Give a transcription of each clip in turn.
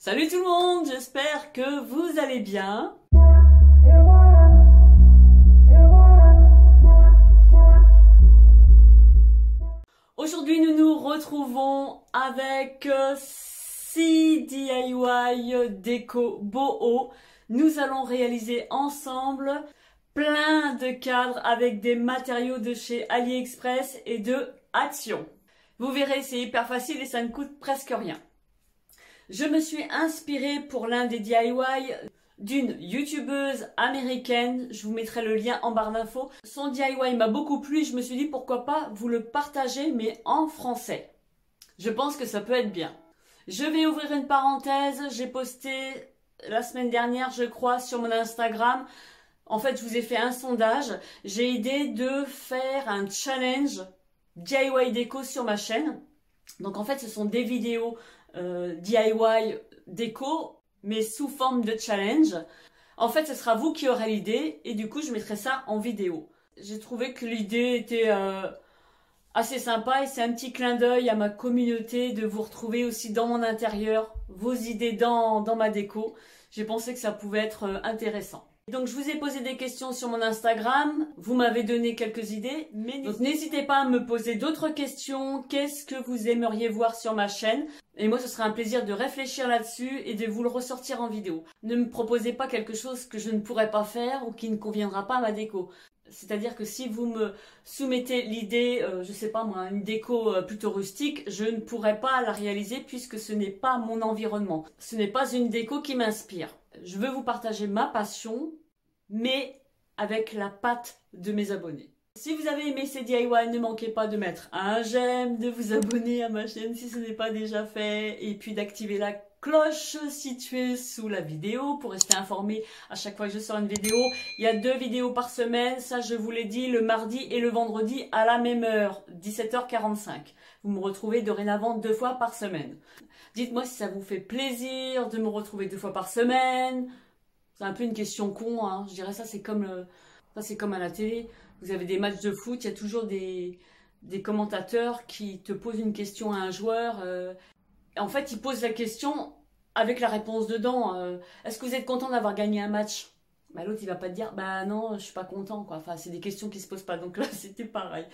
Salut tout le monde, j'espère que vous allez bien. Aujourd'hui, nous nous retrouvons avec 6 DIY déco boho. Nous allons réaliser ensemble plein de cadres avec des matériaux de chez AliExpress et de Action. Vous verrez, c'est hyper facile et ça ne coûte presque rien. Je me suis inspirée pour l'un des DIY d'une youtubeuse américaine. Je vous mettrai le lien en barre d'infos. Son DIY m'a beaucoup plu. Je me suis dit pourquoi pas vous le partager mais en français. Je pense que ça peut être bien. Je vais ouvrir une parenthèse. J'ai posté la semaine dernière, je crois, sur mon Instagram. En fait, je vous ai fait un sondage. J'ai idée de faire un challenge DIY déco sur ma chaîne. Donc en fait, ce sont des vidéos DIY déco, mais sous forme de challenge. En fait, ce sera vous qui aurez l'idée et du coup, je mettrai ça en vidéo. J'ai trouvé que l'idée était assez sympa et c'est un petit clin d'œil à ma communauté de vous retrouver aussi dans mon intérieur, vos idées dans ma déco. J'ai pensé que ça pouvait être intéressant. Donc je vous ai posé des questions sur mon Instagram, vous m'avez donné quelques idées, donc n'hésitez pas à me poser d'autres questions, qu'est-ce que vous aimeriez voir sur ma chaîne, et moi ce sera un plaisir de réfléchir là-dessus et de vous le ressortir en vidéo. Ne me proposez pas quelque chose que je ne pourrais pas faire ou qui ne conviendra pas à ma déco. C'est-à-dire que si vous me soumettez l'idée, je sais pas moi, une déco plutôt rustique, je ne pourrais pas la réaliser puisque ce n'est pas mon environnement. Ce n'est pas une déco qui m'inspire. Je veux vous partager ma passion, mais avec la patte de mes abonnés. Si vous avez aimé ces DIY, ne manquez pas de mettre un j'aime, de vous abonner à ma chaîne si ce n'est pas déjà fait, et puis d'activer la cloche située sous la vidéo pour rester informé à chaque fois que je sors une vidéo. Il y a 2 vidéos par semaine, ça je vous l'ai dit, le mardi et le vendredi à la même heure, 17h45. Vous me retrouvez dorénavant 2 fois par semaine. Dites-moi si ça vous fait plaisir de me retrouver 2 fois par semaine. C'est un peu une question con, hein. Je dirais ça c'est comme à la télé. Vous avez des matchs de foot, il y a toujours des commentateurs qui te posent une question à un joueur. En fait, ils posent la question avec la réponse dedans. Est-ce que vous êtes content d'avoir gagné un match? Bah, l'autre, il va pas te dire, bah non, je suis pas content, quoi. Enfin, c'est des questions qui se posent pas. Donc là, c'était pareil.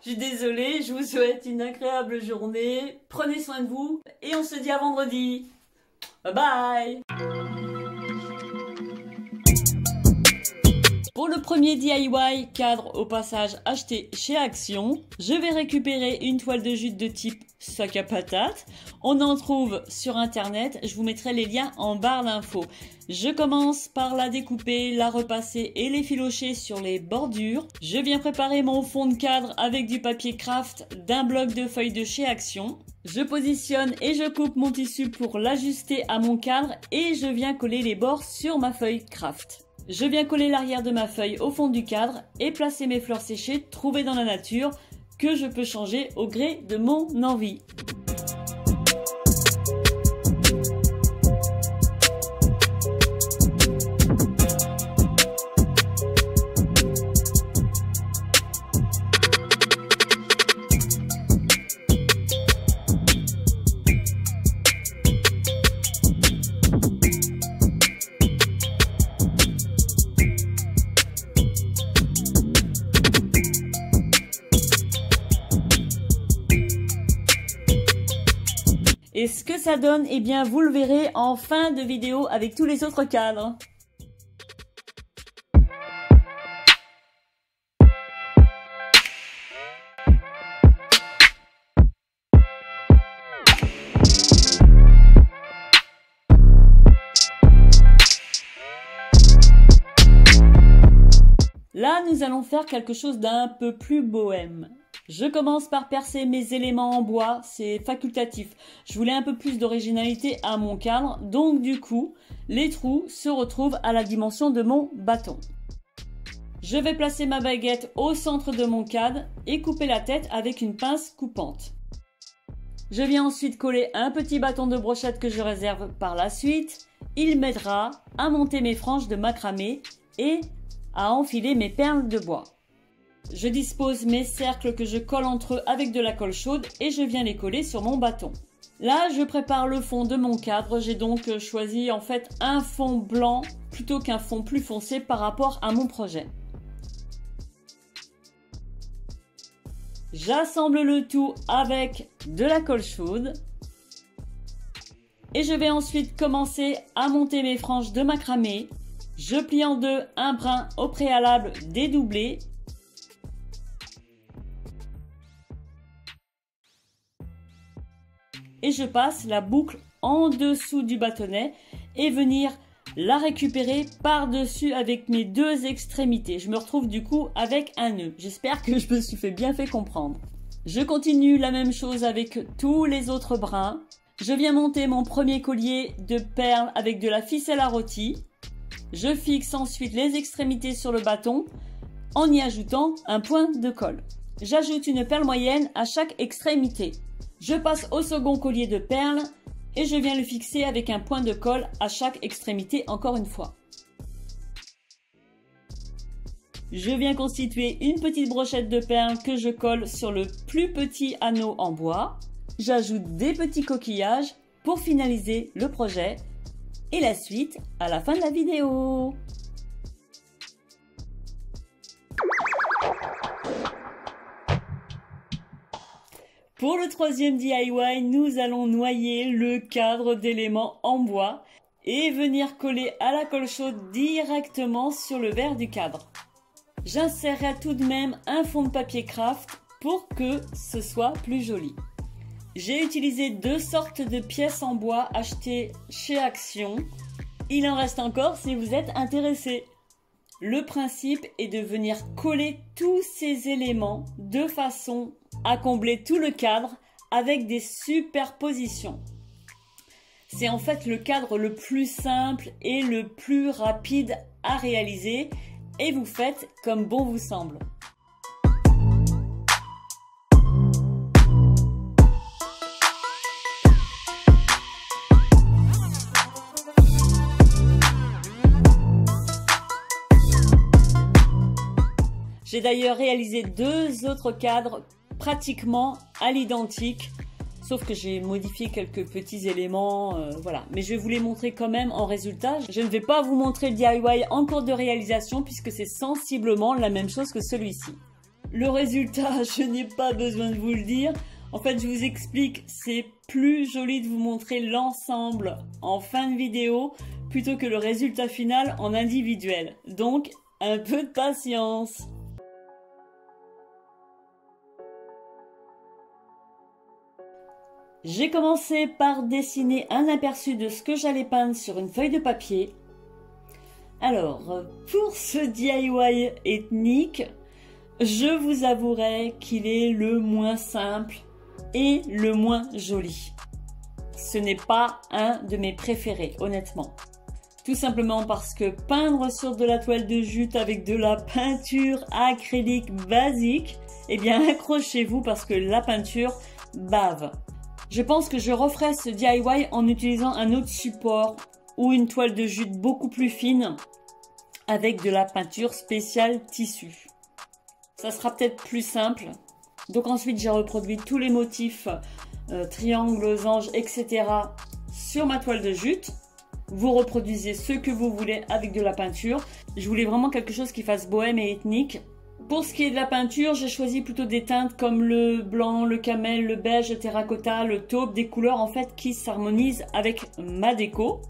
Je suis désolée, je vous souhaite une agréable journée. Prenez soin de vous et on se dit à vendredi. Bye bye! Pour le premier DIY cadre au passage acheté chez Action, je vais récupérer une toile de jute de type sac à patates. On en trouve sur internet, je vous mettrai les liens en barre d'infos. Je commence par la découper, la repasser et l'effilocher sur les bordures. Je viens préparer mon fond de cadre avec du papier craft d'un bloc de feuilles de chez Action. Je positionne et je coupe mon tissu pour l'ajuster à mon cadre et je viens coller les bords sur ma feuille craft. Je viens coller l'arrière de ma feuille au fond du cadre et placer mes fleurs séchées trouvées dans la nature que je peux changer au gré de mon envie. Et ce que ça donne, eh bien vous le verrez en fin de vidéo avec tous les autres cadres. Là, nous allons faire quelque chose d'un peu plus bohème. Je commence par percer mes éléments en bois, c'est facultatif. Je voulais un peu plus d'originalité à mon cadre, donc du coup, les trous se retrouvent à la dimension de mon bâton. Je vais placer ma baguette au centre de mon cadre et couper la tête avec une pince coupante. Je viens ensuite coller un petit bâton de brochette que je réserve par la suite. Il m'aidera à monter mes franges de macramé et à enfiler mes perles de bois. Je dispose mes cercles que je colle entre eux avec de la colle chaude et je viens les coller sur mon bâton. Là, je prépare le fond de mon cadre. J'ai donc choisi en fait un fond blanc plutôt qu'un fond plus foncé par rapport à mon projet. J'assemble le tout avec de la colle chaude. Et je vais ensuite commencer à monter mes franges de macramé. Je plie en deux un brin au préalable dédoublé. Et je passe la boucle en dessous du bâtonnet et venir la récupérer par-dessus avec mes deux extrémités. Je me retrouve du coup avec un nœud. J'espère que je me suis bien fait comprendre. Je continue la même chose avec tous les autres brins. Je viens monter mon premier collier de perles avec de la ficelle à rôti. Je fixe ensuite les extrémités sur le bâton en y ajoutant un point de colle. J'ajoute une perle moyenne à chaque extrémité. Je passe au second collier de perles et je viens le fixer avec un point de colle à chaque extrémité encore une fois. Je viens constituer une petite brochette de perles que je colle sur le plus petit anneau en bois. J'ajoute des petits coquillages pour finaliser le projet et la suite à la fin de la vidéo. Pour le troisième DIY, nous allons noyer le cadre d'éléments en bois et venir coller à la colle chaude directement sur le verre du cadre. J'insérerai tout de même un fond de papier craft pour que ce soit plus joli. J'ai utilisé deux sortes de pièces en bois achetées chez Action. Il en reste encore si vous êtes intéressé. Le principe est de venir coller tous ces éléments de façon à combler tout le cadre avec des superpositions. C'est en fait le cadre le plus simple et le plus rapide à réaliser et vous faites comme bon vous semble. J'ai d'ailleurs réalisé deux autres cadres pratiquement à l'identique, sauf que j'ai modifié quelques petits éléments, voilà. Mais je vais vous les montrer quand même en résultat. Je ne vais pas vous montrer le DIY en cours de réalisation puisque c'est sensiblement la même chose que celui-ci. Le résultat, je n'ai pas besoin de vous le dire. En fait, je vous explique, c'est plus joli de vous montrer l'ensemble en fin de vidéo plutôt que le résultat final en individuel. Donc, un peu de patience. J'ai commencé par dessiner un aperçu de ce que j'allais peindre sur une feuille de papier. Alors, pour ce DIY ethnique, je vous avouerai qu'il est le moins simple et le moins joli. Ce n'est pas un de mes préférés, honnêtement. Tout simplement parce que peindre sur de la toile de jute avec de la peinture acrylique basique, eh bien accrochez-vous parce que la peinture bave. Je pense que je referai ce DIY en utilisant un autre support ou une toile de jute beaucoup plus fine avec de la peinture spéciale tissu. Ça sera peut-être plus simple. Donc ensuite j'ai reproduit tous les motifs, triangles, anges, etc. sur ma toile de jute. Vous reproduisez ce que vous voulez avec de la peinture. Je voulais vraiment quelque chose qui fasse bohème et ethnique. Pour ce qui est de la peinture, j'ai choisi plutôt des teintes comme le blanc, le camel, le beige, le terracotta, le taupe, des couleurs en fait qui s'harmonisent avec ma déco.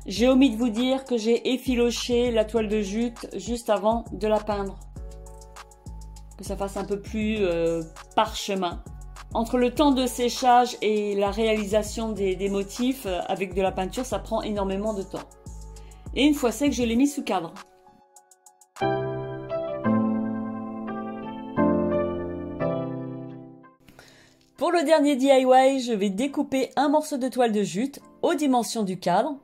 J'ai omis de vous dire que j'ai effiloché la toile de jute juste avant de la peindre. Que ça fasse un peu plus parchemin. Entre le temps de séchage et la réalisation des motifs avec de la peinture, ça prend énormément de temps. Et une fois sec, je l'ai mis sous cadre. Pour le dernier DIY, je vais découper un morceau de toile de jute aux dimensions du cadre.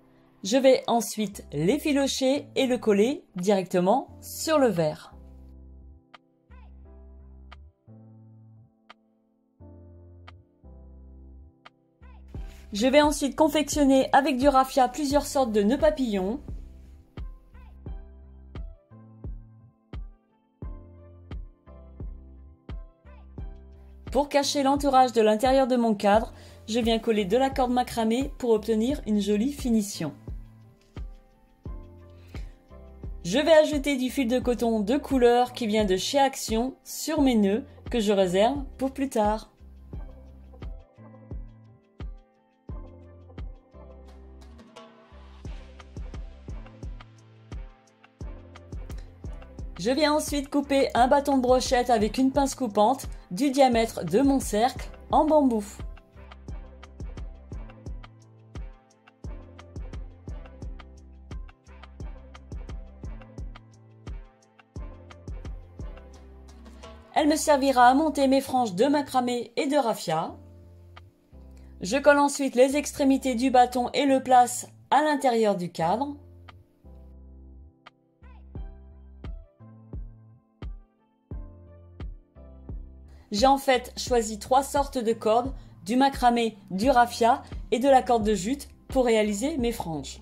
Je vais ensuite l'effilocher et le coller directement sur le verre. Je vais ensuite confectionner avec du raffia plusieurs sortes de nœuds papillons. Pour cacher l'entourage de l'intérieur de mon cadre, je viens coller de la corde macramé pour obtenir une jolie finition. Je vais ajouter du fil de coton de couleur qui vient de chez Action sur mes nœuds que je réserve pour plus tard. Je viens ensuite couper un bâton de brochette avec une pince coupante du diamètre de mon cercle en bambou. Elle me servira à monter mes franges de macramé et de raffia. Je colle ensuite les extrémités du bâton et le place à l'intérieur du cadre. J'ai en fait choisi 3 sortes de cordes, du macramé, du raffia et de la corde de jute pour réaliser mes franges.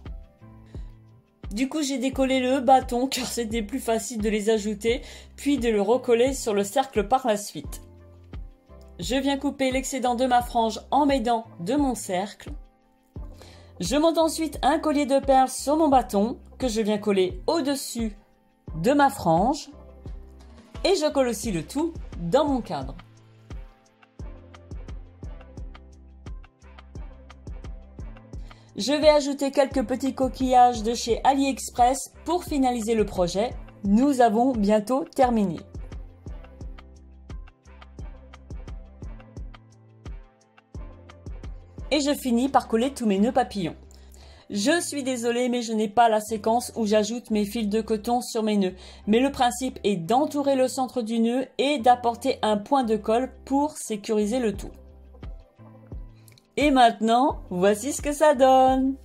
Du coup, j'ai décollé le bâton car c'était plus facile de les ajouter, puis de le recoller sur le cercle par la suite. Je viens couper l'excédent de ma frange en m'aidant de mon cercle. Je monte ensuite un collier de perles sur mon bâton que je viens coller au-dessus de ma frange. Et je colle aussi le tout dans mon cadre. Je vais ajouter quelques petits coquillages de chez AliExpress pour finaliser le projet. Nous avons bientôt terminé. Et je finis par coller tous mes nœuds papillons. Je suis désolée, mais je n'ai pas la séquence où j'ajoute mes fils de coton sur mes nœuds. Mais le principe est d'entourer le centre du nœud et d'apporter un point de colle pour sécuriser le tout. Et maintenant, voici ce que ça donne.